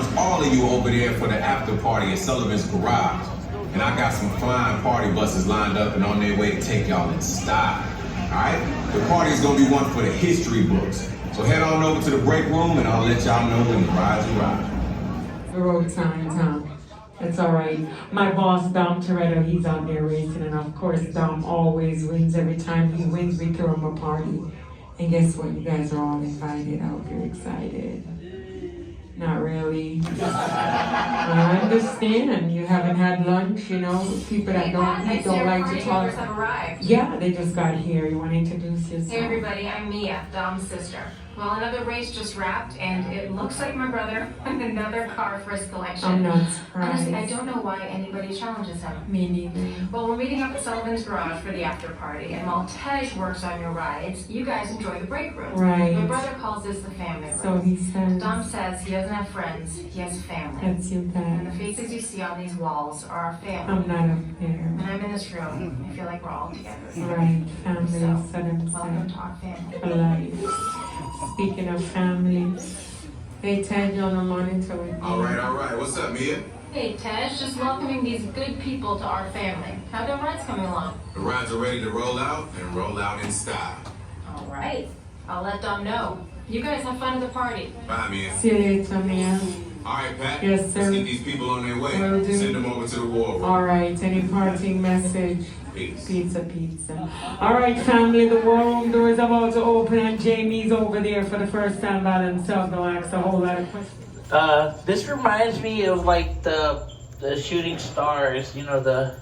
wants all of you over there for the after party at Sullivan's Garage. And I got some flying party buses lined up and on their way to take y'all in style. Alright? The party is gonna be one for the history books. So head on over to the break room and I'll let y'all know when the rides arrive. Road time, Tom. That's all right. My boss, Dom Toretto, he's out there racing, and of course, Dom always wins. Every time he wins, we throw him a party. And guess what? You guys are all invited. I hope you're excited. Not really. I understand. You haven't had lunch, you know. People that don't eat don't like to talk. Have arrived. Yeah, they just got here. You want to introduce yourself? Hey everybody, I'm Mia, Dom's sister. Well, another race just wrapped, and it looks like my brother won another car for his collection. I'm not surprised. Honestly, I don't know why anybody challenges him. Me neither. Well, we're meeting up at Sullivan's Garage for the after party, and while Tej works on your rides, you guys enjoy the break room. Right. My brother calls this the family room. So he says. Dom says he doesn't have friends, he has family. That's you And the guys. faces you see on these walls are our family. I'm not up When there. I'm in this room, I feel like we're all together. Right. Family, So, sudden welcome set. to our family. Alive. Speaking of family, hey Ted, you're on the monitor with me. Alright. What's up, Mia? Hey Tej, just welcoming these good people to our family. How the rides coming along? The rides are ready to roll out and roll out in style. All right, I'll let Dom know. You guys have fun at the party. Bye, Mia. See you later, Mia. Alright, Pat. Yes, sir. Let's get these people on their way. Will do. Send them over to the war room. All right, any parting message? Peace. Pizza. All right, family, the war room door is about to open and Jamie's over there for the first time by themselves. Don't ask a whole lot of questions. This reminds me of like the shooting stars, you know, the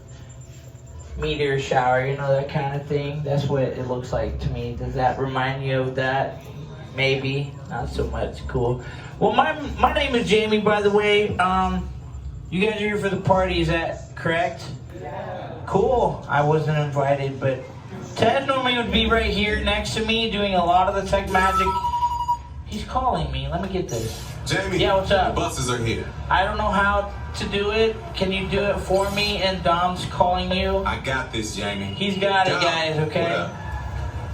meteor shower, you know, that kind of thing. That's what it looks like to me. Does that remind you of that? Maybe, not so much. Cool. Well, my name is Jamie, by the way. You guys are here for the party, is that correct? Yeah. Cool. I wasn't invited, but Ted normally would be right here next to me doing a lot of the tech magic. He's calling me. Let me get this. Jamie, Yeah, what's up? the buses are here. I don't know how to do it. Can you do it for me? And Dom's calling you. I got this, Jamie. He's got it, Dom, guys, what okay? up?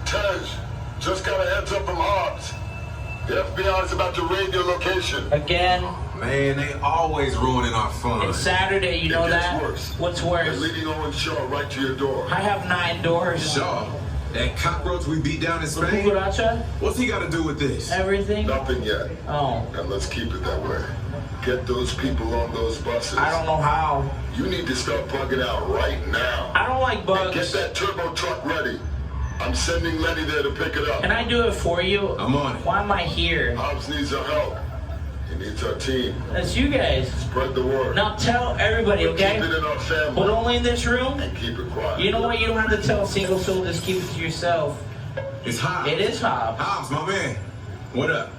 Tej, just got a heads up from Hobbs. The FBI is about to raid your location. Again, Man, they always ruining our fun. it's Saturday, you know It gets that? worse. What's They're worse? leading Owen Shaw right to your door. I have 9 doors. Shaw, that cockroach we beat down in La Spain, cucaracha? what's he got to do with this? Everything? Nothing yet. Oh, And let's keep it that way. Get those people on those buses. I don't know how. You need to start plugging out right now. I don't like And bugs. get that turbo truck ready. I'm sending Lenny there to pick it up. Can I do it for you? I'm on it. Why am I here? Hobbs needs our help. He needs our team. That's you guys. Spread the word. Now tell everybody, But okay? keep it in our But family. only in this room? And keep it quiet. You know what? You don't have to tell a single soul. Just keep it to yourself. It's Hobbs. It is Hobbs. Hobbs, my man. What up?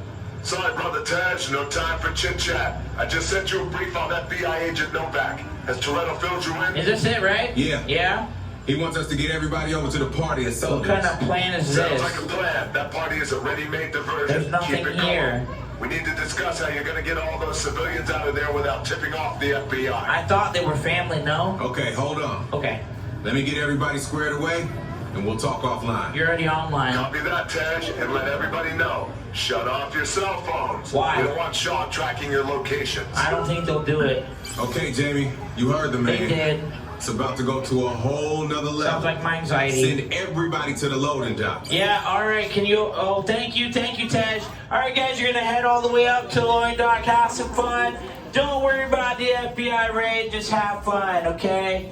Sorry, Brother Tej, no time for chit-chat. I just sent you a brief on FBI agent Novak. Has Toretto filled you in? Is this it, right? Yeah. Yeah? He wants us to get everybody over to the party at What Sullivan's. kind of plan is Sounds this? like a plan. That party is a ready-made diversion. There's nothing Keep it here. going. We need to discuss how you're going to get all those civilians out of there without tipping off the FBI. I thought they were family, no? Okay, hold on. Okay. Let me get everybody squared away, and we'll talk offline. You're already online. Copy that, Tej, and let everybody know. Shut off your cell phones. Why? We don't want Shaw tracking your locations. I don't think they'll do it. Okay, Jamie, you heard the man. They did. It's about to go to a whole nother level. Sounds like my anxiety. Send everybody to the loading dock. Yeah, alright, can you, oh, thank you, Tej. Alright guys, you're gonna head all the way up to Loin Dock, have some fun. Don't worry about the FBI raid, just have fun, okay?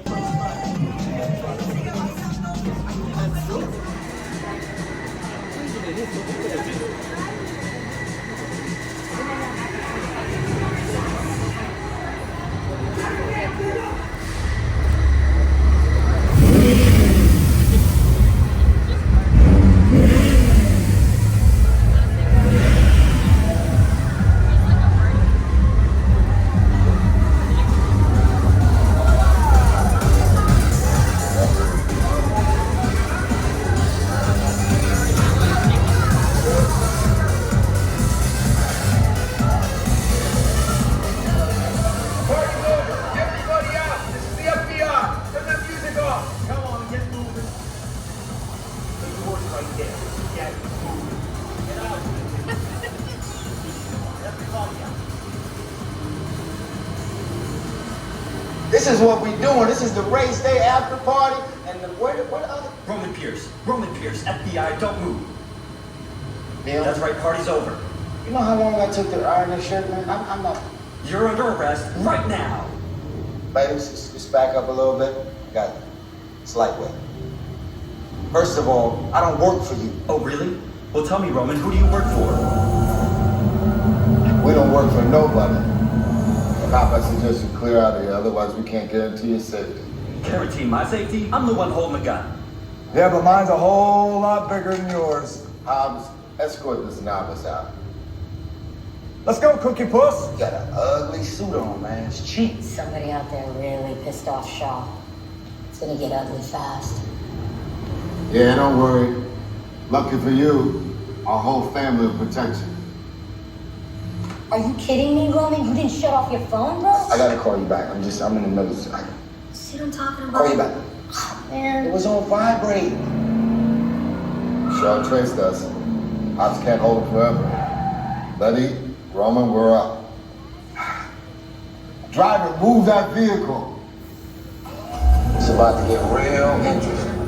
This is what we doing. This is the race day after party. And where the other? Roman Pierce, FBI, don't move. Neil? That's right, party's over. You know how long I took to iron this shirt, man? I'm not. You're under arrest right now. Ladies, just back up a little bit. Got it. It's lightweight. First of all, I don't work for you. Oh, really? Well, tell me, Roman, who do you work for? We don't work for nobody. Cop, I suggest you clear out of here, otherwise we can't guarantee your safety. Guarantee my safety? I'm the one holding the gun. Yeah, but mine's a whole lot bigger than yours. Hobbs, escort this novice out. Let's go, Cookie Puss. You got an ugly suit on, man. It's cheap. Somebody out there really pissed off Shaw. It's gonna get ugly fast. Yeah, don't worry. Lucky for you, our whole family will protect you. Are you kidding me, Roman? You didn't shut off your phone, bro? I gotta call you back. I'm in the middle of See what I'm talking about? Call you back. Man. It was on vibrate. Shaw traced us. Ops can't hold it forever. Letty, Roman, we're up. Driver, move that vehicle. It's about to get real interesting.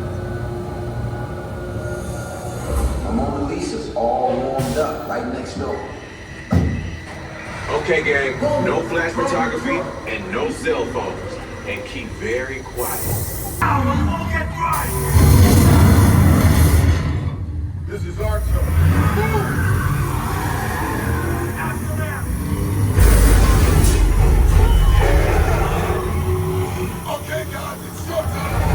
The Mona Lisa's all warmed up right next door. Okay, gang, no flash photography and no cell phones. And keep very quiet. This is our turn. Okay, guys, it's your time.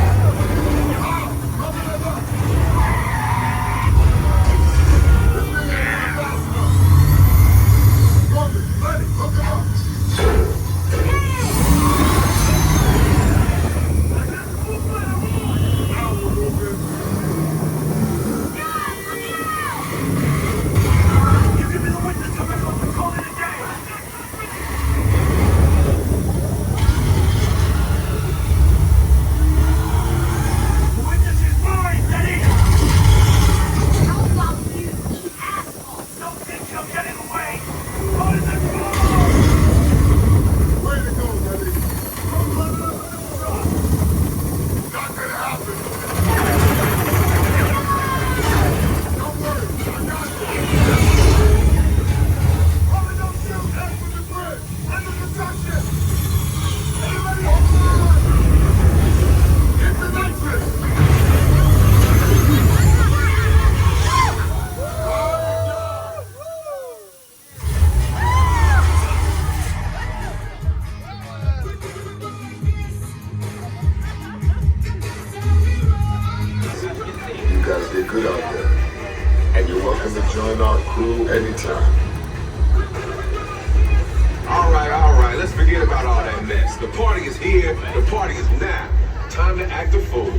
Good out there. And you're welcome to join our crew anytime. All right, let's forget about all that mess. The party is here, the party is now. Time to act a fool.